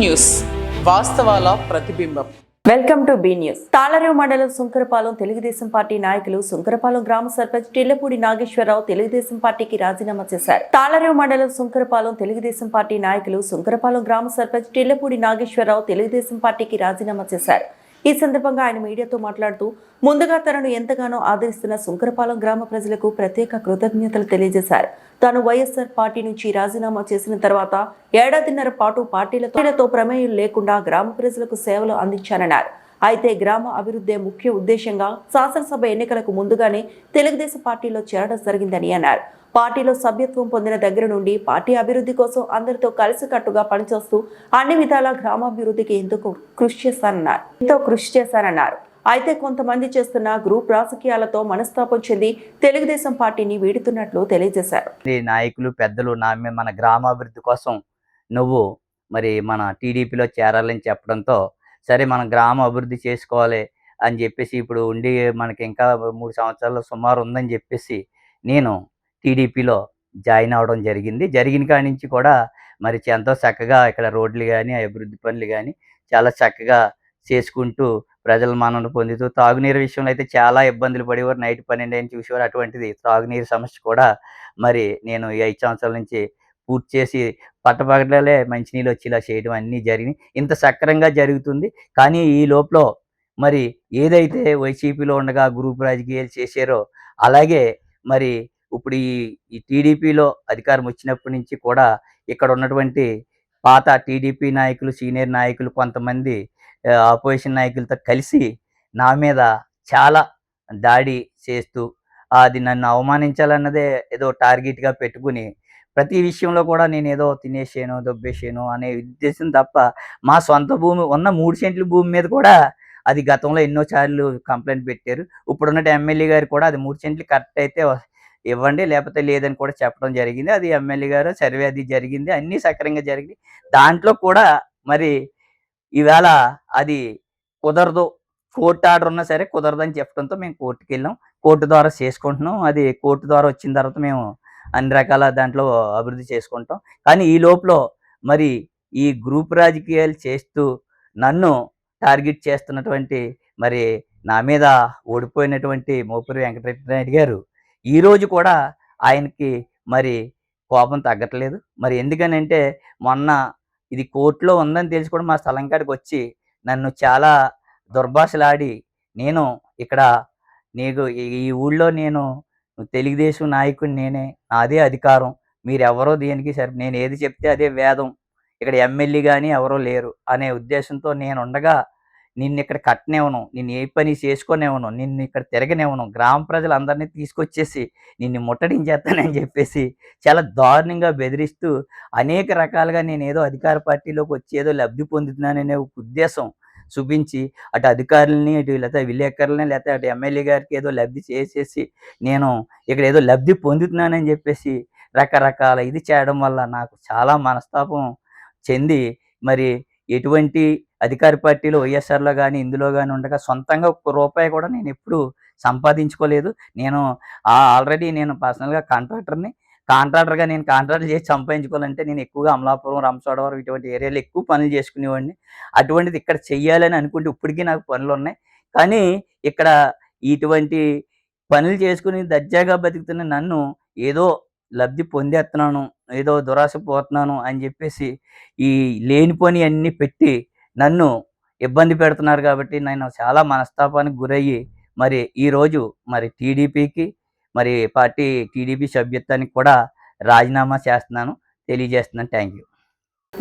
News వాస్తవాల ప్రతిబింబం. Welcome to be news. Tallarevu మండలం Sunkarapalem Telugu Desam party నాయకులు సుంకరపాలెం గ్రామ సర్పంచ్ టిల్లపూడి నాగేశ్వరరావు తెలుగుదేశం పార్టీకి రాజీనామా చేశారు. తాళరేవు మండలం సుంకరపాలెం తెలుగుదేశం పార్టీ నాయకులు సుంకరపాలెం గ్రామ సర్పంచ్ టిల్లపూడి నాగేశ్వరరావు తెలుగుదేశం పార్టీకి రాజీనామా చేశారు. ఈ సందర్భంగా ఆయన మీడియాతో మాట్లాడుతూ ముందుగా తనను ఎంతగానో ఆదరిస్తున్న సుంకరపాలెం గ్రామ ప్రజలకు ప్రత్యేక కృతజ్ఞతలు తెలియజేశారు. తాను వైఎస్ఆర్ పార్టీ నుంచి రాజీనామా చేసిన తర్వాత ఏడాదిన్నర పాటు పార్టీలతో ప్రమేయం లేకుండా గ్రామ ప్రజలకు సేవలు అందించానన్నారు. అయితే గ్రామ అభివృద్ధి ముఖ్య ఉద్దేశంగా శాసనసభ ఎన్నికలకు ముందుగానే తెలుగుదేశం పార్టీలో చేరడం జరిగిందని అన్నారు. పార్టీలో సభ్యత్వం పొందిన దగ్గర నుండి పార్టీ అభివృద్ధి కోసం అందరితో కలిసికట్టుగా పనిచేస్తూ అన్ని విధాల గ్రామాభివృద్ధికి ఎంతో కృషి చేశారన్నారు. అయితే కొంతమంది చేస్తున్న గ్రూప్ రాజకీయాలతో మనస్తాపం చెంది తెలుగుదేశం పార్టీని వీడుతున్నట్లు తెలియజేశారు. నాయకులు పెద్దలు మన గ్రామాభివృద్ధి కోసం నువ్వు మరి మన టీడీపీలో చేరాలని చెప్పడంతో సరే మనం గ్రామ అభివృద్ధి చేసుకోవాలి అని చెప్పేసి ఇప్పుడు ఉండి మనకి ఇంకా 3 సంవత్సరాలు సుమారు ఉందని చెప్పేసి నేను టీడీపీలో జాయిన్ అవ్వడం జరిగిన కాడి నుంచి కూడా మరి ఎంతో చక్కగా ఇక్కడ రోడ్లు కానీ అభివృద్ధి పనులు కానీ చాలా చక్కగా చేసుకుంటూ ప్రజల మన్నన పొందుతూ తాగునీరు విషయంలో అయితే చాలా ఇబ్బందులు పడేవారు. నైట్ 12 అని చూసేవారు. అటువంటిది త్రాగునీరు సమస్య కూడా మరి నేను ఈ 5 సంవత్సరాల నుంచి పూర్తి చేసి పట్టపగలే మంచినీళ్ళు వచ్చేలా చేయడం అన్నీ జరిగినాయి. ఇంత సక్రమంగా జరుగుతుంది. కానీ ఈ లోపల మరి ఏదైతే వైసీపీలో ఉండగా గ్రూప్ రాజకీయాలు చేశారో అలాగే మరి ఇప్పుడు ఈ టీడీపీలో అధికారం వచ్చినప్పటి నుంచి కూడా ఇక్కడ ఉన్నటువంటి పాత టీడీపీ నాయకులు సీనియర్ నాయకులు కొంతమంది ఆపోజిషన్ నాయకులతో కలిసి నా మీద చాలా దాడి చేస్తూ అది నన్ను అవమానించాలన్నదే ఏదో టార్గెట్గా పెట్టుకుని ప్రతి విషయంలో కూడా నేను ఏదో తినేసాను దొబ్బేసాను అనే ఉద్దేశం తప్ప మా సొంత భూమి ఉన్న 3 సెంట్ల భూమి మీద కూడా అది గతంలో ఎన్నోసార్లు కంప్లైంట్ పెట్టారు. ఇప్పుడున్న ఎమ్మెల్యే గారు కూడా అది 3 సెంట్లు కరెక్ట్ అయితే ఇవ్వండి లేకపోతే లేదని కూడా చెప్పడం జరిగింది. అది ఎమ్మెల్యే గారు సర్వే అది జరిగింది. అన్నీ సక్రమంగా జరిగింది. దాంట్లో కూడా మరి ఈవేళ అది కుదరదు, కోర్టు ఆర్డర్ ఉన్నా సరే కుదరదని చెప్పడంతో మేము కోర్టుకి వెళ్ళాం. కోర్టు ద్వారా చేసుకుంటున్నాం. అది కోర్టు ద్వారా వచ్చిన తర్వాత మేము అన్ని రకాల దాంట్లో అభివృద్ధి చేసుకుంటాం. కానీ ఈ లోపల మరి ఈ గ్రూప్ రాజకీయాలు చేస్తూ నన్ను టార్గెట్ చేస్తున్నటువంటి మరి నా మీద ఓడిపోయినటువంటి మోపూరి వెంకటరెడ్డి గారు ఈరోజు కూడా ఆయనకి మరి కోపం తగ్గట్లేదు. మరి ఎందుకనంటే మొన్న ఇది కోర్టులో ఉందని తెలిసి కూడా మా స్థలం కాడికి వచ్చి నన్ను చాలా దుర్భాషలాడి నేను ఇక్కడ నీకు ఈ ఊళ్ళో నేను తెలుగుదేశం నాయకుడిని నేనే, నాదే అధికారం, మీరెవరో దేనికి సరే నేను ఏది చెప్తే అదే వేదం, ఇక్కడ ఎమ్మెల్యే కానీ ఎవరో లేరు అనే ఉద్దేశంతో నేను ఉండగా నిన్ను ఇక్కడ కట్టనివ్వను, నిన్ను ఏ పని చేసుకొనివ్వను, నిన్ను ఇక్కడ తిరగనివ్వను, గ్రామ ప్రజలందరినీ తీసుకొచ్చేసి నిన్ను ముట్టడించేస్తానని చెప్పేసి చాలా దారుణంగా బెదిరిస్తూ అనేక రకాలుగా నేను ఏదో అధికార పార్టీలోకి వచ్చి ఏదో లబ్ధి పొందుతున్నాననే ఉద్దేశం చూపించి అటు అధికారులని లేకపోతే విలేకరులని లేకపోతే అటు ఎమ్మెల్యే గారికి ఏదో లబ్ధి చేసేసి నేను ఇక్కడ ఏదో లబ్ధి పొందుతున్నానని చెప్పేసి రకరకాల ఇది చేయడం వల్ల నాకు చాలా మనస్తాపం చెంది మరి ఎటువంటి అధికార పార్టీలో వైఎస్ఆర్లో కానీ ఇందులో కానీ ఉండగా సొంతంగా ₹1 కూడా నేను ఎప్పుడు సంపాదించుకోలేదు. నేను ఆల్రెడీ నేను పర్సనల్గా కాంట్రాక్టర్గా నేను కాంట్రాక్ట్లు చేసి సంపాదించుకోవాలంటే నేను ఎక్కువగా అమలాపురం, రంపచోడవరం ఇటువంటి ఏరియాలో ఎక్కువ పనులు చేసుకునేవాడిని. అటువంటిది ఇక్కడ చెయ్యాలని అనుకుంటే ఇప్పటికీ నాకు పనులు ఉన్నాయి. కానీ ఇక్కడ ఇటువంటి పనులు చేసుకుని దర్జాగా బతుకుతున్న నన్ను ఏదో లబ్ధి పొందేస్తున్నాను, ఏదో దురాశ పోతున్నాను అని చెప్పేసి ఈ లేనిపోని అన్నీ పెట్టి నన్ను ఇబ్బంది పెడుతున్నారు. కాబట్టి నేను చాలా మనస్తాపానికి గురయ్యి మరి ఈరోజు మరి టీడీపీకి మరి టీడీపీ సభ్యత్వానికి కూడా రాజీనామా తెలియజేస్తున్నాను. Thank you.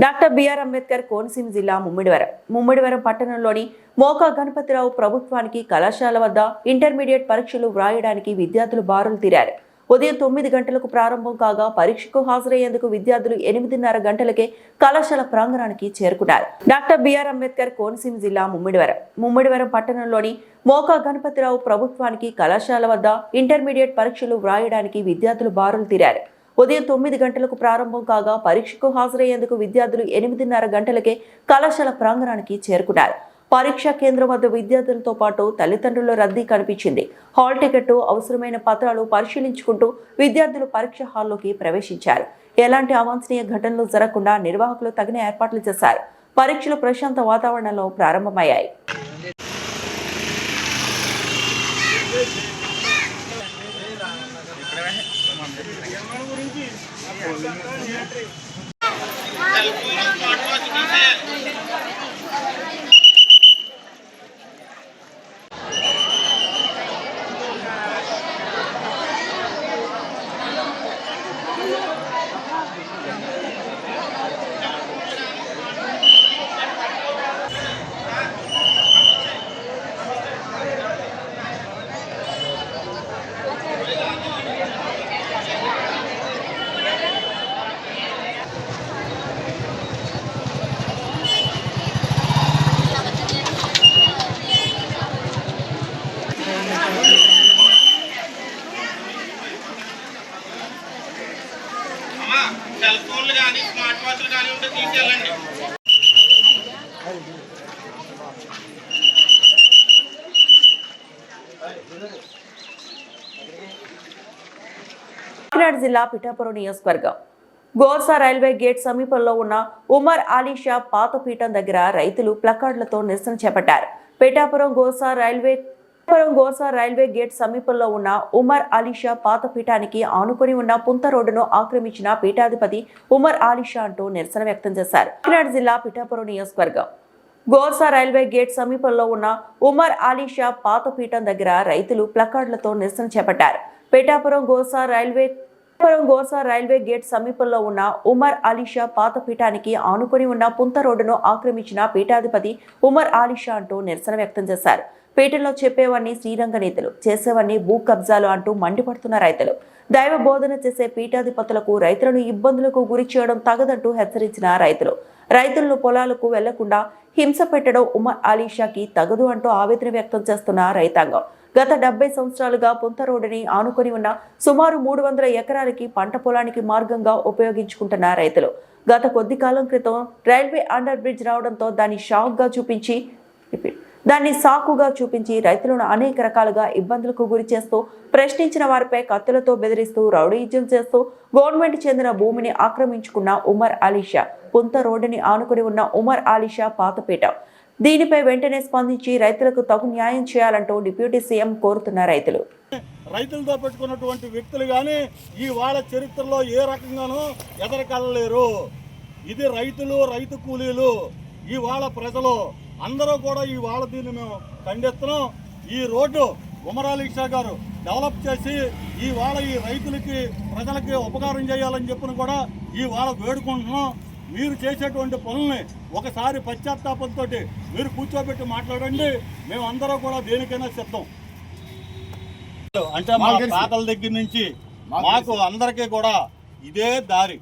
Doctor B R Ambedkar Konaseema జిల్లా ముమ్మిడివరం పట్టణంలోని మోకా గణపతిరావు ప్రభుత్వానికి కళాశాల వద్ద ఇంటర్మీడియట్ పరీక్షలు వ్రాయడానికి విద్యార్థులు బారులు తీరారు. ఉదయం 9 గంటలకు ప్రారంభం కాగా పరీక్షకు హాజరయ్యేందుకు విద్యార్థులు 8:30 గంటలకే కళాశాల ప్రాంగణానికి చేరుకున్నారు. డాక్టర్ బిఆర్ అంబేద్కర్ కోనసీమ జిల్లా ముమ్మిడివరం పట్టణంలోని మోకా గణపతిరావు ప్రభుత్వానికి కళాశాల వద్ద ఇంటర్మీడియట్ పరీక్షలు వ్రాయడానికి విద్యార్థులు బారులు తీరారు. ఉదయం 9 గంటలకు ప్రారంభం కాగా పరీక్షకు హాజరయ్యేందుకు విద్యార్థులు 8:30 గంటలకే కళాశాల ప్రాంగణానికి చేరుకున్నారు. పరీక్షా కేంద్రం వద్ద విద్యార్థులతో పాటు తల్లిదండ్రుల రద్దీ కనిపించింది. హాల్ టికెట్, అవసరమైన పత్రాలు పరిశీలించుకుంటూ విద్యార్థులు పరీక్ష హాల్లోకి ప్రవేశించారు. ఎలాంటి అవాంఛనీయ ఘటనలు జరగకుండా నిర్వాహకులు తగిన ఏర్పాట్లు చేశారు. పరీక్షలు ప్రశాంత వాతావరణంలో ప్రారంభమయ్యాయి. సెల్ ఫోన్లు కానీ స్మార్ట్ వాచ్లు కానీ ఉంటే తీసుకెళ్ళండి. కాకినాడ జిల్లా పిఠాపురం నియోజకవర్గం గోర్సా రైల్వే గేట్ సమీపంలో ఉన్న ఉమర్ ఆలీషా పాతపీఠం దగ్గర రైతులు ప్లకార్డులతో నిరసన చేపట్టారు. పిఠాపురం గోర్సా రైల్వే గేట్ సమీపంలో ఉన్న ఉమర్ ఆలీషా పాతపీఠానికి ఆనుకొని ఉన్న పుంత రోడ్డును ఆక్రమించిన పీఠాధిపతి ఉమర్ ఆలీషా అంటూ నిరసన వ్యక్తం చేశారు. కాకినాడ జిల్లా పిఠాపురం నియోజకవర్గం గోర్సా రైల్వే గేట్ సమీపంలో ఉన్న ఉమర్ ఆలీషా పాతపీఠం దగ్గర రైతులు ప్లకార్డులతో నిరసన చేపట్టారు. పిఠాపురం గోర్సా రైల్వే గేట్ సమీపంలో ఉన్న ఉమర్ ఆలీషా పాతపీఠానికి ఆనుకొని ఉన్న పుంత రోడ్డును ఆక్రమించిన పీఠాధిపతి ఉమర్ ఆలీషా అంటూ నిరసన వ్యక్తం చేశారు. పీఠంలో చెప్పేవాడిని శ్రీరంగ నేతలు, చేసేవాడిని భూ కబ్జాలు అంటూ మండిపడుతున్న రైతులు. దైవ బోధన చేసే పీఠాధిపతులకు రైతులను ఇబ్బందులకు గురి చేయడం తగదంటూ హెచ్చరించిన రైతులను పొలాలకు వెళ్లకుండా హింస పెట్టడం ఉమర్ ఆలీషాకి తగదు అంటూ ఆవేదన వ్యక్తం చేస్తున్న రైతాంగం. గత 70 సంవత్సరాలుగా పుంత రోడ్డుని ఆనుకొని ఉన్న సుమారు 300 ఎకరాలకి పంట పొలానికి మార్గంగా ఉపయోగించుకుంటున్న రైతులు గత కొద్ది కాలం క్రితం రైల్వే అండర్ బ్రిడ్జ్ రావడంతో దాన్ని సాకుగా చూపించి రైతులను అనేక రకాలుగా ఇబ్బందులకు గురి చేస్తూ ప్రశ్నించిన వారిపై కత్తులతో బెదిరిస్తూ రౌడీయిజం చేస్తూ గవర్నమెంట్ చెందిన భూమిని ఆక్రమించుకున్న ఉమర్ ఆలీషా పుంత రోడ్డుని ఆనుకుని ఉన్న ఉమర్ ఆలీషా పాతపీఠ. దీనిపై వెంటనే స్పందించి రైతులకు తగు న్యాయం చేయాలంటూ డిప్యూటీ సీఎం కోరుతున్న రైతులు. రైతులతో పెట్టుకున్నటువంటి వ్యక్తులు కానీ ఈ వాళ్ళ చరిత్రలో ఏ రకంగానూ ఎదరకెళ్ళలేరు. ఇది రైతులు, రైతు కూలీలు, ఈ వాళ్ళ ప్రజలు అందరూ కూడా ఈ వాళ్ళ దీన్ని మేము ఖండిస్తున్నాం. ఈ రోడ్డు ఉమర్ ఆలీషా గారు డెవలప్ చేసి ఈ వాళ్ళ ఈ రైతులకి ప్రజలకి ఉపకారం చేయాలని చెప్పిన కూడా ఈ వాళ్ళ వేడుకుంటున్నాం. మీరు చేసేటువంటి పనుల్ని ఒకసారి పశ్చాత్తాపంతో మీరు కూర్చోబెట్టి మాట్లాడండి. మేము అందరూ కూడా దేనికైనా సిద్ధం. అంటే మా తాతల దగ్గర నుంచి మాకు అందరికీ కూడా ఇదే దారి.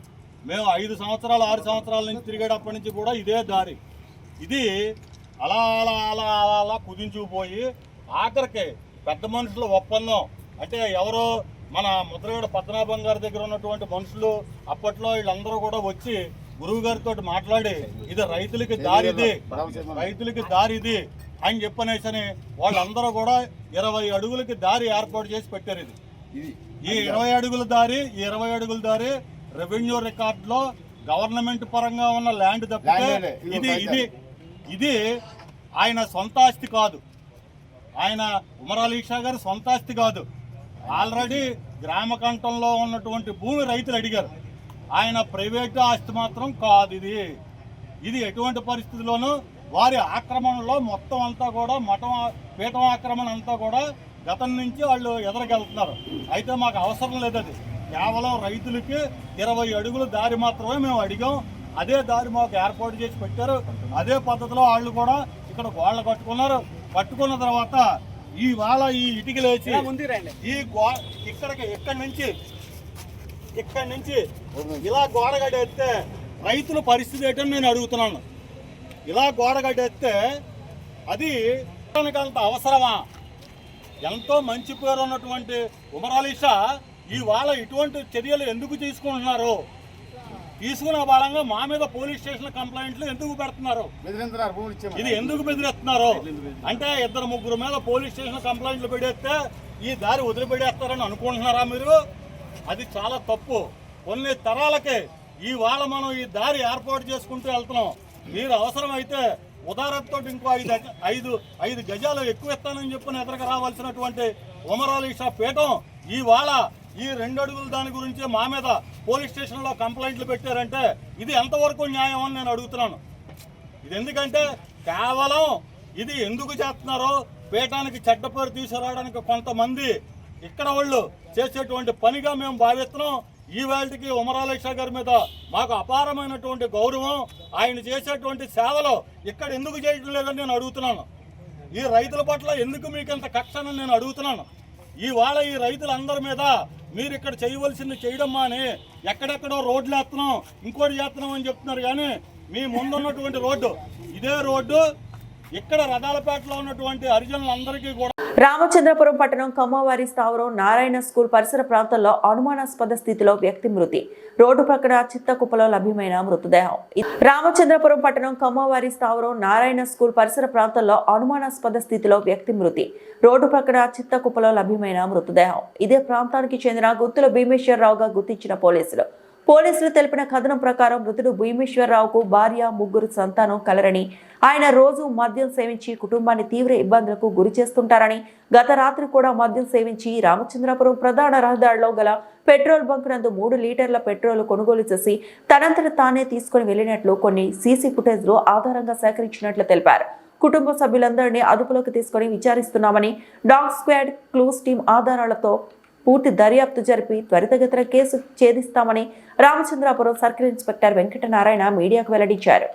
మేము 5 సంవత్సరాలు 6 సంవత్సరాల నుంచి తిరిగేటప్పటి నుంచి కూడా ఇదే దారి. ఇది అలా అలా అలా అలా అలా కుదించుకుపోయి ఆఖరికి పెద్ద మనుషుల ఒప్పందం అంటే ఎవరో మన ముద్రగడ పద్మనాభం గారి దగ్గర ఉన్నటువంటి మనుషులు అప్పట్లో వీళ్ళందరూ కూడా వచ్చి గురువు గారితో మాట్లాడి ఇది రైతులకి దారి ఇది అని చెప్పనేసని వాళ్ళందరూ కూడా 20 అడుగులకి దారి ఏర్పాటు చేసి పెట్టారు. ఈ 20 అడుగుల దారి రెవెన్యూ రికార్డులో గవర్నమెంట్ పరంగా ఉన్న ల్యాండ్ తప్పితే ఇది ఆయన సొంత ఆస్తి కాదు. ఆయన ఉమర్ ఆలీషా గారి సొంత ఆస్తి కాదు. ఆల్రెడీ గ్రామ కంఠంలో ఉన్నటువంటి భూమి రైతులు అడిగారు. ఆయన ప్రైవేట్ ఆస్తి మాత్రం కాదు. ఇది ఎటువంటి పరిస్థితుల్లోనూ వారి ఆక్రమణలో మొత్తం అంతా కూడా పీఠం ఆక్రమణ అంతా కూడా గతం నుంచి వాళ్ళు ఎదరగలుగుతున్నారు. అయితే మాకు అవసరం లేదు. అది కేవలం రైతులకి 20 అడుగుల దారి మాత్రమే మేము అడిగాం. అదే దారి మాకు ఏర్పాటు చేసి పెట్టారు. అదే పద్ధతిలో వాళ్ళు కూడా ఇక్కడ గోడలు కట్టుకున్న తర్వాత ఈ ఇటుకలేసి ఈ ఇక్కడి నుంచి ఇలా గోడ కట్టేస్తే రైతుల పరిస్థితి ఏంటని నేను అడుగుతున్నాను. ఇలా గోడ కట్టేస్తే అది అంత అవసరమా? ఎంతో మంచి పేరు ఉన్నటువంటి ఉమర్ ఆలీషా ఇవాళ ఇటువంటి చర్యలు ఎందుకు తీసుకుంటున్నారు? తీసుకున్న బలంగా మా మీద పోలీస్ స్టేషన్ కంప్లైంట్లు ఎందుకు పెడుతున్నారు? ఇది ఎందుకు బెదిరిస్తున్నారు అంటే 2-3 మీద పోలీస్ స్టేషన్ కంప్లైంట్లు పెడేస్తే ఈ దారి వదిలిపెడేస్తారని అనుకుంటున్నారా మీరు? అది చాలా తప్పు. కొన్ని తరాలకే ఇవాళ మనం ఈ దారి ఏర్పాటు చేసుకుంటూ వెళ్తున్నాం. మీరు అవసరమైతే ఉదారతతో ఇంకో ఐదు గజాలు ఎక్కువ ఇస్తానని చెప్పిన ఎదురుకు రావాల్సినటువంటి ఉమరాలి షా పీఠం ఇవాళ ఈ 2 అడుగుల దాని గురించి మా మీద పోలీస్ స్టేషన్లో కంప్లైంట్లు పెట్టారంటే ఇది ఎంతవరకు న్యాయం అని నేను అడుగుతున్నాను. ఇది ఎందుకంటే కేవలం ఇది ఎందుకు చేస్తున్నారో పీఠానికి చెడ్డ పేరు తీసుకురావడానికి కొంతమంది ఇక్కడ వాళ్ళు చేసేటువంటి పనిగా మేము భావిస్తున్నాం. ఈ వేళకి ఉమరాలి షా గారి మీద మాకు అపారమైనటువంటి గౌరవం, ఆయన చేసేటువంటి సేవలు ఇక్కడ ఎందుకు చేయడం లేదని నేను అడుగుతున్నాను. ఈ రైతుల పట్ల ఎందుకు మీకు ఇంత కక్షని నేను అడుగుతున్నాను. ఇవాళ ఈ రైతులందరి మీద మీరు ఇక్కడ చేయవలసింది చేయడమ్మా అని ఎక్కడెక్కడో రోడ్లు వేస్తున్నాం ఇంకోటి చేస్తున్నాం అని చెప్తున్నారు. కానీ మీ ముందున్నటువంటి రోడ్డు ఇదే రోడ్డు ఇక్కడ రథాలపేటలో ఉన్నటువంటి హరిజనులందరికీ కూడా. రామచంద్రపురం పట్టణం కమ్మవారి స్థావరం నారాయణ స్కూల్ పరిసర ప్రాంతాల్లో అనుమానాస్పద స్థితిలో వ్యక్తి మృతి. రోడ్డు ప్రక్కన చిత్తకుప్పలో లభ్యమైన మృతదేహం. రామచంద్రపురం పట్టణం కమ్మవారి స్థావరం నారాయణ స్కూల్ పరిసర ప్రాంతాల్లో అనుమానాస్పద స్థితిలో వ్యక్తి మృతి. రోడ్డు ప్రక్కన చిత్తకుప్పలో లభ్యమైన మృతదేహం. ఇదే ప్రాంతానికి చెందిన గుత్తుల భీమేశ్వరరావుగా గుర్తించిన పోలీసులు తెలిపిన కథనం ప్రకారం మృతుడు భీమేశ్వరరావుకు భార్య, 3 సంతానం కలరని, ఆయన రోజు మద్యం సేవించి కుటుంబాన్ని తీవ్ర ఇబ్బందులకు గురి చేస్తుంటారని, గత రాత్రి కూడా మద్యం సేవించి రామచంద్రపురం ప్రధాన రహదారిలో గల పెట్రోల్ బంక్ నందు 3 లీటర్ల పెట్రోల్ కొనుగోలు చేసి తనంతట తానే తీసుకుని వెళ్లినట్లు కొన్ని సీసీ ఫుటేజ్లు ఆధారంగా సేకరించినట్లు తెలిపారు. కుటుంబ సభ్యులందరినీ అదుపులోకి తీసుకుని విచారిస్తున్నామని, డాగ్ స్క్వాడ్ క్లూస్ టీం ఆధారాలతో పూర్తి దర్యాప్తు జరిపి త్వరితగతిన కేసు ఛేదిస్తామని రామచంద్రాపురం సర్కిల్ ఇన్స్పెక్టర్ వెంకటనారాయణ మీడియాకు వెల్లడించారు.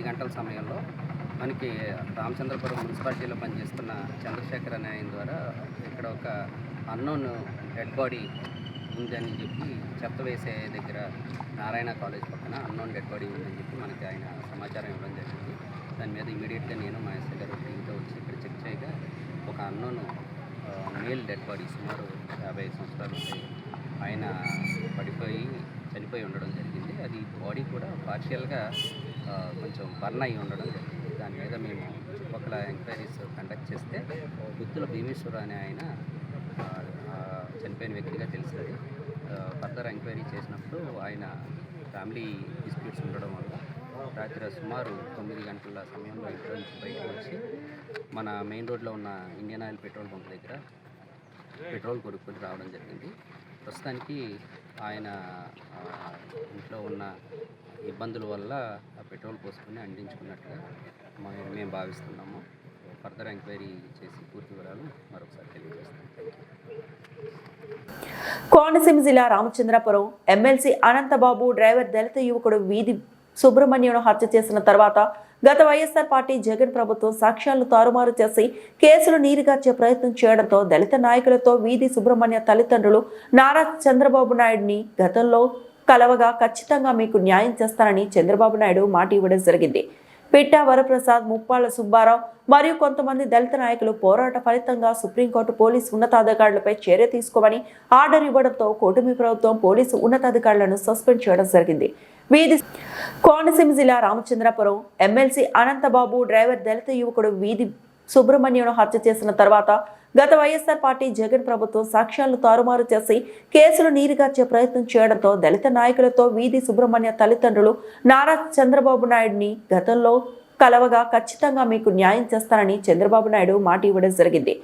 గంటల సమయంలో మనకి రామచంద్రపురం మున్సిపాలిటీలో పనిచేస్తున్న చంద్రశేఖర్ అనే ఆయన ద్వారా ఇక్కడ ఒక అన్నోన్ డెడ్ బాడీ ఉందని చెప్పి చెత్త వేసే దగ్గర నారాయణ కాలేజ్ పక్కన అన్నోన్ డెడ్ బాడీ ఉందని చెప్పి మనకి ఆయన సమాచారం ఇవ్వడం జరిగింది. దాని మీద ఇమీడియట్గా నేను మా ఎస్ఐ గారు టీంతో వచ్చి ఇక్కడ చెక్ చేయగా ఒక అన్నోన్ మేల్ డెడ్ బాడీ సుమారు 55 సంవత్సరాలు ఉంటాయి ఆయన పడిపోయి చనిపోయి ఉండడం జరిగింది. అది బాడీ కూడా పార్షియల్గా కొంచెం బర్న్ అయ్యి ఉండడం జరిగింది. దాని మీద మేము చుట్టుపక్కల ఎంక్వైరీస్ కండక్ట్ చేస్తే గుత్తుల భీమేశ్వర అనే ఆయన చనిపోయిన వ్యక్తిగా తెలిసింది. ఫర్దర్ ఎంక్వైరీ చేసినప్పుడు ఆయన ఫ్యామిలీ డిస్ప్యూట్స్ ఉండడం వల్ల రాత్రి సుమారు 9 గంటల సమయంలో ఇంట్లో నుంచి బయటకు వచ్చి మన మెయిన్ రోడ్లో ఉన్న ఇండియన్ ఆయిల్ పెట్రోల్ బంక్ దగ్గర పెట్రోల్ కొనుక్కొని రావడం జరిగింది. ప్రస్తుతానికి ఆయన ఇంట్లో ఉన్న ఇబ్బందుల వల్ల ఆ పెట్రోల్ పోసుకొని అందించుకున్నట్టుగా మేము భావిస్తున్నాము. ఫర్దర్ ఎంక్వైరీ చేసి పూర్తి వివరాలు మరొకసారి తెలియజేస్తాం. కోనసీమ జిల్లా రామచంద్రపురం ఎమ్మెల్సీ అనంతబాబు డ్రైవర్ దళిత యువకుడు వీధి సుబ్రహ్మణ్యంను హత్య చేసిన తర్వాత గత వైఎస్ఆర్ పార్టీ జగన్ ప్రభుత్వం సాక్ష్యాలను తారుమారు చేసి కేసులు నీరుగార్చే ప్రయత్నం చేయడంతో దళిత నాయకులతో వీధి సుబ్రహ్మణ్య తల్లిదండ్రులు నారా చంద్రబాబు నాయుడిని గతంలో కలవగా ఖచ్చితంగా మీకు న్యాయం చేస్తానని చంద్రబాబు నాయుడు మాట ఇవ్వడం జరిగింది. పిట్టా వరప్రసాద్, ముప్పాళ్ల సుబ్బారావు, మరియు కొంతమంది దళిత నాయకులు పోరాట ఫలితంగా సుప్రీంకోర్టు పోలీసు ఉన్నతాధికారులపై చర్య తీసుకోమని ఆర్డర్ ఇవ్వడంతో కూటమి ప్రభుత్వం పోలీసు ఉన్నతాధికారులను సస్పెండ్ చేయడం జరిగింది. వీధి కోనసీమ జిల్లా రామచంద్రపురం ఎమ్మెల్సీ అనంతబాబు డ్రైవర్ దళిత యువకుడు వీధి సుబ్రహ్మణ్యంను హత్య చేసిన తర్వాత గత వైఎస్ఆర్ పార్టీ జగన్ ప్రభుత్వం సాక్ష్యాలను తారుమారు చేసి కేసులు నీరుగార్చే ప్రయత్నం చేయడంతో దళిత నాయకులతో వీధి సుబ్రహ్మణ్య తల్లిదండ్రులు నారా చంద్రబాబు నాయుడిని గతంలో కలవగా ఖచ్చితంగా మీకు న్యాయం చేస్తానని చంద్రబాబు నాయుడు మాట ఇవ్వడం జరిగింది.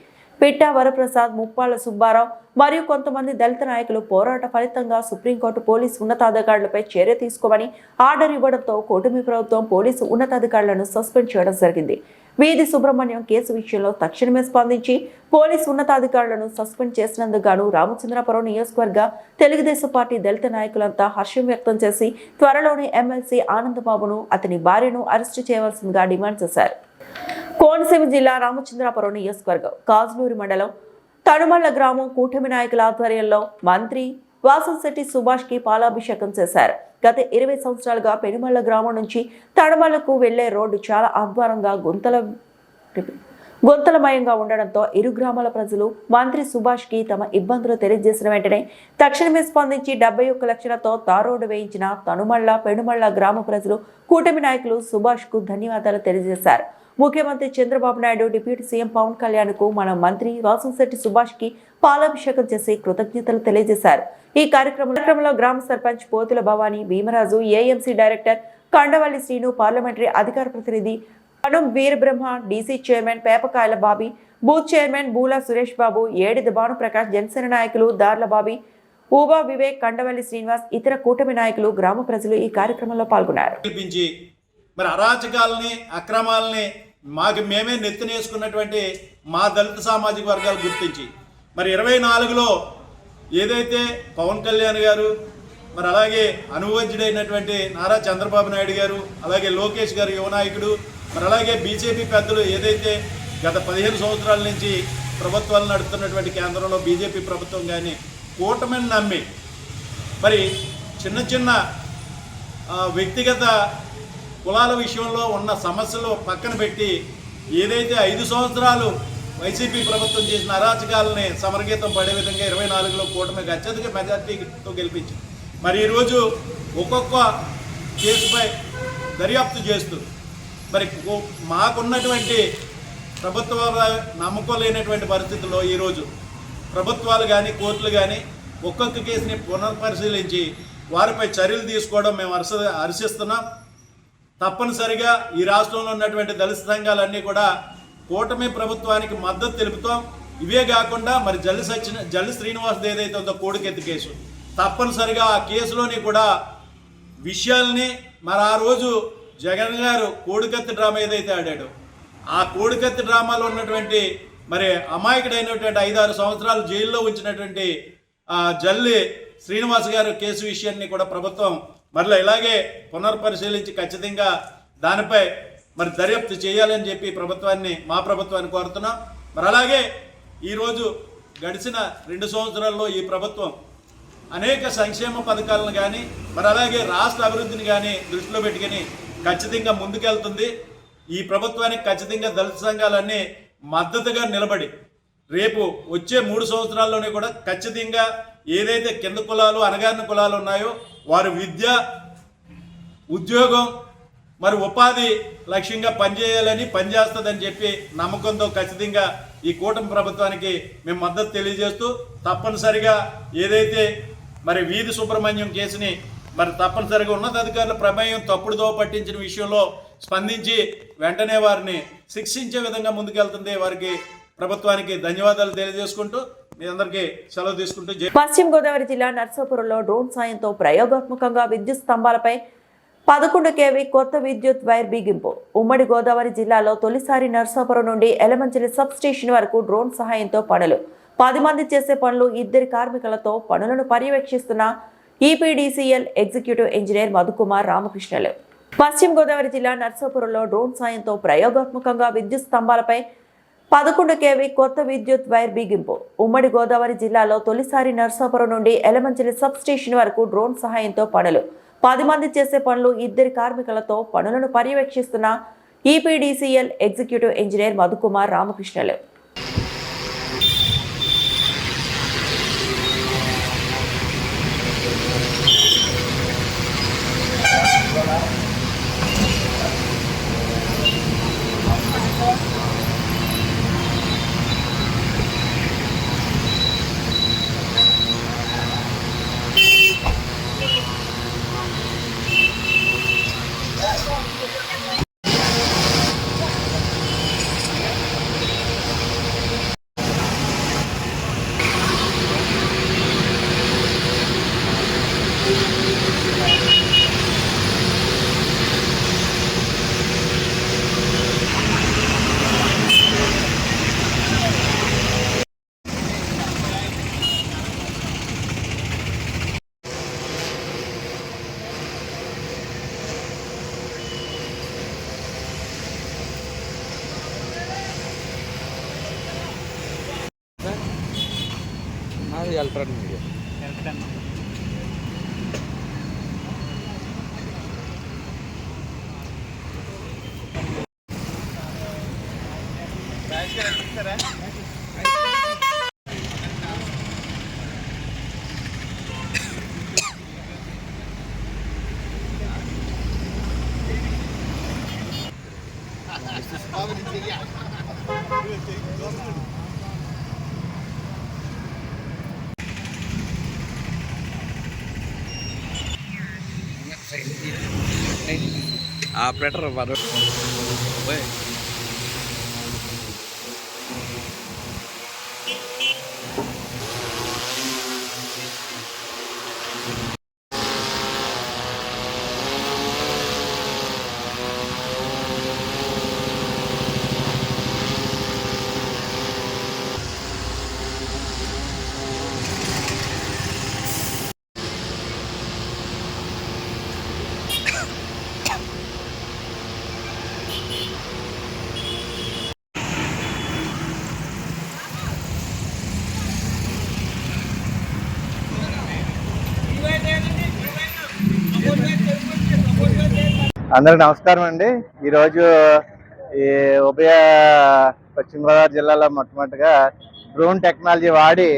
పిట్టా వరప్రసాద్, ముప్పాళ్ల సుబ్బారావు మరియు కొంతమంది దళిత నాయకులు పోరాట ఫలితంగా సుప్రీంకోర్టు పోలీసు ఉన్నతాధికారులపై చర్య తీసుకోమని ఆర్డర్ ఇవ్వడంతో కూటమి ప్రభుత్వం పోలీసు ఉన్నతాధికారులను సస్పెండ్ చేయడం జరిగింది. వీధి సుబ్రహ్మణ్యం కేసు విషయంలో తక్షణమే స్పందించి పోలీసు ఉన్నతాధికారులను సస్పెండ్ చేసినందుకు గాను రామచంద్రపురం నియోజకవర్గ తెలుగుదేశం పార్టీ దళిత నాయకులంతా హర్షం వ్యక్తం చేసి త్వరలోనే ఎమ్మెల్సీ ఆనందబాబును అతని భార్యను అరెస్టు చేయవలసిందిగా డిమాండ్ చేశారు. కోనసీమ జిల్లా రామచంద్రపురం నియోజకవర్గం కాజులూరు మండలం తనుమళ్ల గ్రామం కూటమి నాయకుల ఆధ్వర్యంలో మంత్రి వాసంశెట్టి సుభాష్ కి పాలాభిషేకం చేశారు. గత 20 సంవత్సరాలుగా పెనుమళ్ల గ్రామం నుంచి తనుమలకు వెళ్లే రోడ్డు చాలా అధ్వానంగా గుంతలమయంగా ఉండడంతో ఇరు గ్రామాల ప్రజలు మంత్రి సుభాష్ కి తమ ఇబ్బందులు తెలియజేసిన వెంటనే తక్షణమే స్పందించి 71 లక్షలతో తార్ రోడ్డు వేయించిన తనుమళ్ల పెనుమళ్ల గ్రామ ప్రజలు కూటమి నాయకులు సుభాష్ కు ధన్యవాదాలు తెలియజేశారు. ముఖ్యమంత్రి చంద్రబాబు నాయుడు, డిప్యూటీ సీఎం పవన్ కళ్యాణ్ కు మన మంత్రి వాసంశెట్టి సుభాష్ కి పాలాభిషేకం చేసి కృతజ్ఞతలు తెలియజేశారు. ఈ కార్యక్రమంలో గ్రామ sarpanch Pothula Bhavani, Bheemaraju, AMC director Kandavalli Srinu, parliamentary అధికార ప్రతినిధి Panum Veerabrahma, DC chairman Pepakayala Bobby, booth chairman Boola Suresh Babu, ఏడిది భానుప్రకాష్, జనసేన నాయకులు దార్ల బాబీ, ఊబా వివేక్, కండవల్లి శ్రీనివాస్, ఇతర కూటమి నాయకులు, గ్రామ ప్రజలు ఈ కార్యక్రమంలో పాల్గొన్నారు. మరి అరాచకాలని, అక్రమాలని మాకు మేమే నెత్తినేసుకున్నటువంటి మా దళిత సామాజిక వర్గాలు గుర్తించి మరి 24లో ఏదైతే పవన్ కళ్యాణ్ గారు, మరి అలాగే అనుభవజ్ఞుడైనటువంటి నారా చంద్రబాబు నాయుడు గారు, అలాగే లోకేష్ గారు యువ నాయకుడు, మరి అలాగే బీజేపీ పెద్దలు ఏదైతే గత 15 సంవత్సరాల నుంచి ప్రభుత్వాలు నడుపుతున్నటువంటి కేంద్రంలో బీజేపీ ప్రభుత్వం కానీ కూటమిని నమ్మి మరి చిన్న చిన్న వ్యక్తిగత కులాల విషయంలో ఉన్న సమస్యలు పక్కన పెట్టి ఏదైతే 5 సంవత్సరాలు వైసీపీ ప్రభుత్వం చేసిన అరాచకాలని సమరగీతం పడే విధంగా 24లో కూటమికి అత్యధిక మెజార్టీతో గెలిపించింది. మరి ఈరోజు ఒక్కొక్క కేసుపై దర్యాప్తు చేస్తూ మరి మాకున్నటువంటి ప్రభుత్వ నమ్మకం లేనటువంటి పరిస్థితుల్లో ఈరోజు ప్రభుత్వాలు కానీ కోర్టులు కానీ ఒక్కొక్క కేసుని పునఃపరిశీలించి వారిపై చర్యలు తీసుకోవడం మేము హర్షిస్తున్నాం. తప్పనిసరిగా ఈ రాష్ట్రంలో ఉన్నటువంటి దళిత సంఘాలన్నీ కూడా కూటమి ప్రభుత్వానికి మద్దతు తెలుపుతాం. ఇవే కాకుండా మరి జల్లి శ్రీనివాస్ ఏదైతే ఉందో కోడికెత్తి కేసు, తప్పనిసరిగా ఆ కేసులోని కూడా విషయాల్ని మరి ఆ రోజు జగన్ గారు కోడికత్తి డ్రామా ఏదైతే ఆడాడో ఆ కోడికత్తి డ్రామాలో ఉన్నటువంటి మరి అమాయకుడైనటువంటి 5-6 సంవత్సరాలు జైల్లో ఉంచినటువంటి జల్లి శ్రీనివాస్ గారు కేసు విషయాన్ని కూడా ప్రభుత్వం మరలా ఇలాగే పునర్పరిశీలించి ఖచ్చితంగా దానిపై మరి దర్యాప్తు చేయాలని చెప్పి మా ప్రభుత్వాన్ని కోరుతున్నాం. మరి అలాగే ఈరోజు గడిచిన 2 సంవత్సరాల్లో ఈ ప్రభుత్వం అనేక సంక్షేమ పథకాలను కానీ మరి అలాగే రాష్ట్ర అభివృద్ధిని కానీ దృష్టిలో పెట్టుకుని ఖచ్చితంగా ముందుకెళ్తుంది. ఈ ప్రభుత్వానికి ఖచ్చితంగా దళిత సంఘాలన్నీ మద్దతుగా నిలబడి రేపు వచ్చే 3 సంవత్సరాల్లోనే కూడా ఖచ్చితంగా ఏదైతే కింద కులాలు, అణగారిన కులాలు ఉన్నాయో వారి విద్య, ఉద్యోగం, మరి ఉపాధి లక్ష్యంగా పనిచేస్తుందని చెప్పి నమ్మకంతో ఖచ్చితంగా ఈ కూటమి ప్రభుత్వానికి మేము మద్దతు తెలియజేస్తూ తప్పనిసరిగా ఏదైతే మరి వీధి సుబ్రహ్మణ్యం కేసుని మరి తప్పనిసరిగా ఉన్నతాధికారుల ప్రమేయం తప్పుడుదో పట్టించిన విషయంలో స్పందించి వెంటనే వారిని శిక్షించే విధంగా ముందుకెళ్తుంది. వారికి ప్రభుత్వానికి ధన్యవాదాలు తెలియజేసుకుంటూ మీ అందరికీ సెలవు తీసుకుంటూ పశ్చిమ గోదావరి జిల్లా నర్సాపురంలో డ్రోన్ సాయంతో ప్రయోగాత్మకంగా విద్యుత్ స్తంభాలపై 11 kV కొత్త విద్యుత్ వైర్ బిగింపు. ఉమ్మడి గోదావరి జిల్లాలో తొలిసారి నర్సాపురం నుండి ఎలమంచిలి సబ్ స్టేషన్ వరకు డ్రోన్ సహాయంతో పనులు. 10 మంది చేసే పనులు 2 కార్మికులతో పనులను పర్యవేక్షిస్తున్న ఈపీడీసీఎల్ ఎగ్జిక్యూటివ్ ఇంజనీర్ మధుకుమార్ రామకృష్ణలు. పశ్చిమ గోదావరి జిల్లా నర్సాపురంలో డ్రోన్ సాయంతో ప్రయోగాత్మకంగా విద్యుత్ స్తంభాలపై 11 kV కొత్త విద్యుత్ వైర్ బిగింపు. ఉమ్మడి గోదావరి జిల్లాలో తొలిసారి నర్సాపురం నుండి ఎలమంచిలి సబ్ స్టేషన్ వరకు డ్రోన్ సహాయంతో పనులు. 10 మంది చేసే పనులు 2 కార్మికులతో పనులను పర్యవేక్షిస్తున్న ఈపీడీసీఎల్ ఎగ్జిక్యూటివ్ ఇంజనీర్ మధుకుమార్ రామకృష్ణలు. ఆపరేటర్ అందరికి నమస్కారం అండి. ఈరోజు ఈ ఉభయ పశ్చిమ గోదావరి జిల్లాలో మొట్టమొదటిగా డ్రోన్ టెక్నాలజీ వాడి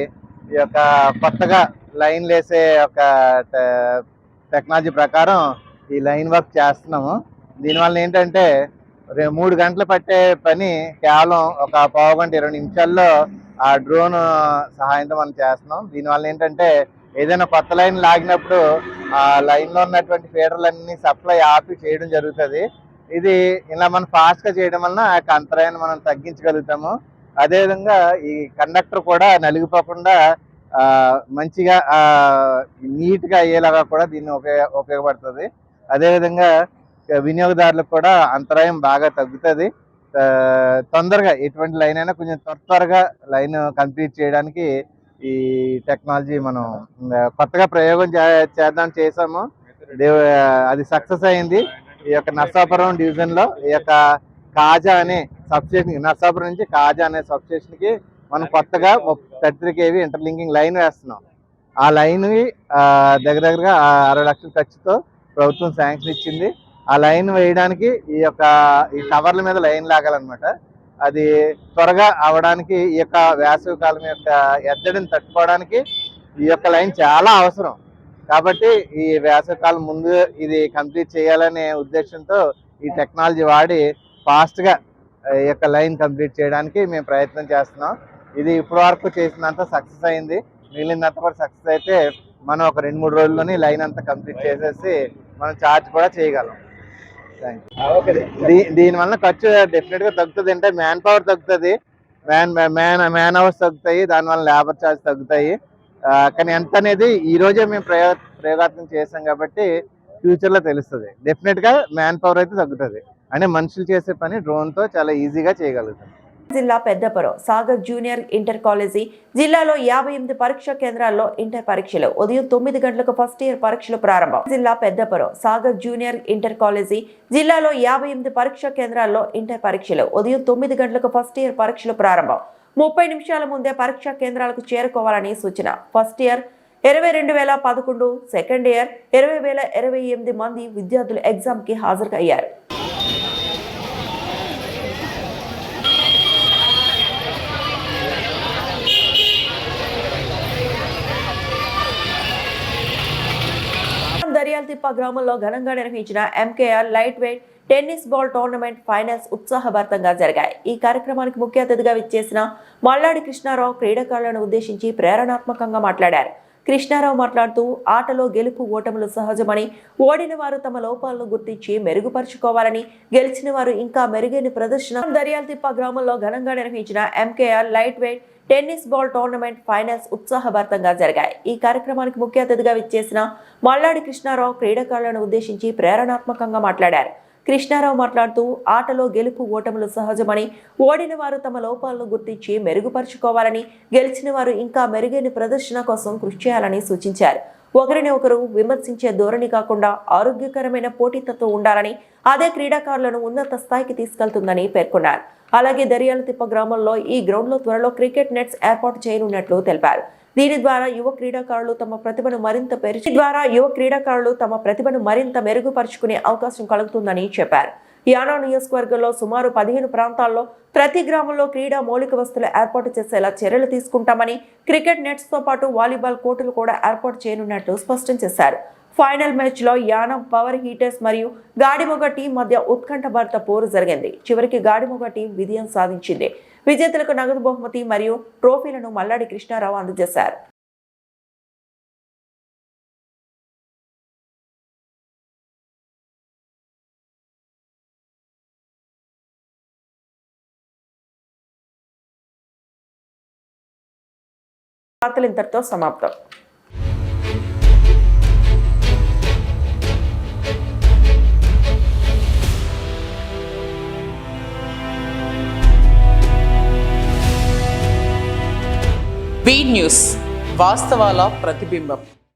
ఈ యొక్క కొత్తగా లైన్ వేసే ఒక టెక్నాలజీ ప్రకారం ఈ లైన్ వర్క్ చేస్తున్నాము. దీనివల్ల ఏంటంటే 3 గంటలు పట్టే పని కేవలం ఒక పావు గంట 20 నిమిషాల్లో ఆ డ్రోన్ సహాయంతో మనం చేస్తున్నాం. దీనివల్ల ఏంటంటే ఏదైనా కొత్త లైన్ లాగినప్పుడు ఆ లైన్లో ఉన్నటువంటి ఫీడర్లన్నీ సప్లై ఆపి చేయడం జరుగుతుంది. ఇది ఇలా మనం ఫాస్ట్గా చేయడం వలన ఆ యొక్క అంతరాయాన్ని మనం తగ్గించగలుగుతాము. అదేవిధంగా ఈ కండక్టర్ కూడా నలిగిపోకుండా మంచిగా నీట్గా అయ్యేలాగా కూడా దీన్ని ఉపయోగపడుతుంది. అదేవిధంగా వినియోగదారులకు కూడా అంతరాయం బాగా తగ్గుతుంది. తొందరగా ఎటువంటి లైన్ అయినా కొంచెం త్వరగా లైన్ కంప్లీట్ చేయడానికి ఈ టెక్నాలజీ మనం కొత్తగా ప్రయోగం చేసాము. అది సక్సెస్ అయింది. ఈ యొక్క నర్సాపురం డివిజన్లో ఈ యొక్క కాజా అనే సబ్స్టేషన్, నర్సాపురం నుంచి కాజా అనే సబ్స్టేషన్కి మనం కొత్తగా 33 kV ఇంటర్లింకింగ్ లైన్ వేస్తున్నాం. ఆ లైన్ దగ్గరగా 60 లక్షల ఖర్చుతో ప్రభుత్వం శాంక్షన్ ఇచ్చింది. ఆ లైన్ వేయడానికి ఈ టవర్ల మీద లైన్ లాగాలన్నమాట. అది త్వరగా అవడానికి ఈ యొక్క వేసవి కాలం యొక్క ఎద్దడిని తట్టుకోవడానికి ఈ యొక్క లైన్ చాలా అవసరం. కాబట్టి ఈ వేసవి కాలం ముందు ఇది కంప్లీట్ చేయాలనే ఉద్దేశంతో ఈ టెక్నాలజీ వాడి ఫాస్ట్గా ఈ యొక్క లైన్ కంప్లీట్ చేయడానికి మేము ప్రయత్నం చేస్తున్నాం. ఇది ఇప్పటి వరకు చేసినంత సక్సెస్ అయింది. మిగిలినంత కూడా సక్సెస్ అయితే మనం ఒక 2-3 రోజుల్లోనే లైన్ అంతా కంప్లీట్ చేసేసి మనం ఛార్జ్ కూడా చేయగలం. దీనివల్ల ఖర్చు డెఫినెట్గా తగ్గుతుంది. అంటే మ్యాన్ పవర్ తగ్గుతుంది, మ్యాన్ అవర్స్ తగ్గుతాయి, దానివల్ల లేబర్ ఛార్జ్ తగ్గుతాయి. కానీ ఎంత అనేది ఈ రోజే మేము ప్రయోగాత్మకం చేసాం కాబట్టి ఫ్యూచర్లో తెలుస్తుంది. డెఫినెట్గా మ్యాన్ పవర్ అయితే తగ్గుతుంది. అంటే మనుషులు చేసే పని డ్రోన్తో చాలా ఈజీగా చేయగలుగుతాం. జిల్లా Peddapuram Sagar junior inter college జిల్లాలో 58 పరీక్షా కేంద్రాల్లో ఇంటర్ పరీక్షలు ఉదయం 9 గంటలకు ఫస్ట్ ఇయర్ పరీక్షలు ప్రారంభం. జిల్లా Peddapuram Sagar junior inter college జిల్లాలో 58 పరీక్షా కేంద్రాల్లో ఇంటర్ పరీక్షలు ఉదయం 9 గంటలకు ఫస్ట్ ఇయర్ పరీక్షలు ప్రారంభం. 30 నిమిషాల ముందే పరీక్షా కేంద్రాలకు చేరుకోవాలని సూచన. ఫస్ట్ ఇయర్ 22,011, సెకండ్ ఇయర్ 20,028 మంది విద్యార్థులు ఎగ్జామ్ కి హాజరయ్యారు. దర్యాలతిప్ప గ్రామంలో ఘనంగా నిర్వహించిన MKR light weight tennis ball tournament finals ఉత్సాహభరితంగా జరిగాయి. ఈ కార్యక్రమానికి ముఖ్య అతిథిగా విచ్చేసిన మల్లాడి కృష్ణారావు క్రీడాకారులను ఉద్దేశించి ప్రేరణాత్మకంగా మాట్లాడారు. కృష్ణారావు మాట్లాడుతూ ఆటలో గెలుపు ఓటములు సహజమని, ఓడిన వారు తమ లోపాలను గుర్తించి మెరుగుపరుచుకోవాలని, గెలిచిన వారు ఇంకా మెరుగైన ప్రదర్శన. దర్యాలతిప్ప గ్రామంలో ఘనంగా నిర్వహించిన MKR light weight tennis ball tournament finals ఉత్సాహభరితంగా జరిగాయి. ఈ కార్యక్రమానికి ముఖ్య అతిథిగా విచ్చేసిన మల్లాడి కృష్ణారావు క్రీడాకారులను ఉద్దేశించి ప్రేరణాత్మకంగా మాట్లాడారు. కృష్ణారావు మాట్లాడుతూ ఆటలో గెలుపు ఓటములు సహజమని, ఓడిన వారు తమ లోపాలను గుర్తించి మెరుగుపరుచుకోవాలని, గెలిచిన వారు ఇంకా మెరుగైన ప్రదర్శన కోసం కృషి చేయాలని సూచించారు. ఒకరిని ఒకరు విమర్శించే ధోరణి కాకుండా ఆరోగ్యకరమైన పోటీతత్వం ఉండాలని, అదే క్రీడాకారులను ఉన్నత స్థాయికి తీసుకెళ్తుందని పేర్కొన్నారు. అలాగే దర్యాలతిప్ప గ్రామంలో ఈ గ్రౌండ్లో త్వరలో క్రికెట్ నెట్స్ ఏర్పాటు చేయనున్నట్లు తెలిపారు. దీని ద్వారా యువ క్రీడాకారులు తమ ప్రతిభను మరింత మెరుగుపరుచుకునే అవకాశం కలుగుతుందని చెప్పారు. యానా నియోజకవర్గంలో సుమారు 15 ప్రాంతాల్లో ప్రతి గ్రామంలో క్రీడా మౌలిక వసతులు ఏర్పాటు చేసేలా చర్యలు తీసుకుంటామని, క్రికెట్ నెట్స్ తో పాటు వాలీబాల్ కోర్టులు కూడా ఏర్పాటు చేయనున్నట్లు స్పష్టం చేశారు. ఫైనల్ మ్యాచ్ లో యానం పవర్ హీటర్స్ మరియు గాడిమొగ టీం మధ్య ఉత్కంఠభరిత పోరు జరిగింది. చివరికి గాడిమొగ టీం విజయం సాధించింది. విజేతలకు నగదు బహుమతి మరియు ట్రోఫీలను మల్లాడి కృష్ణారావు అందజేశారు. వార్తలు ఇంతటితో సమాప్తం. బీ న్యూస్, వాస్తవాల ప్రతిబింబం.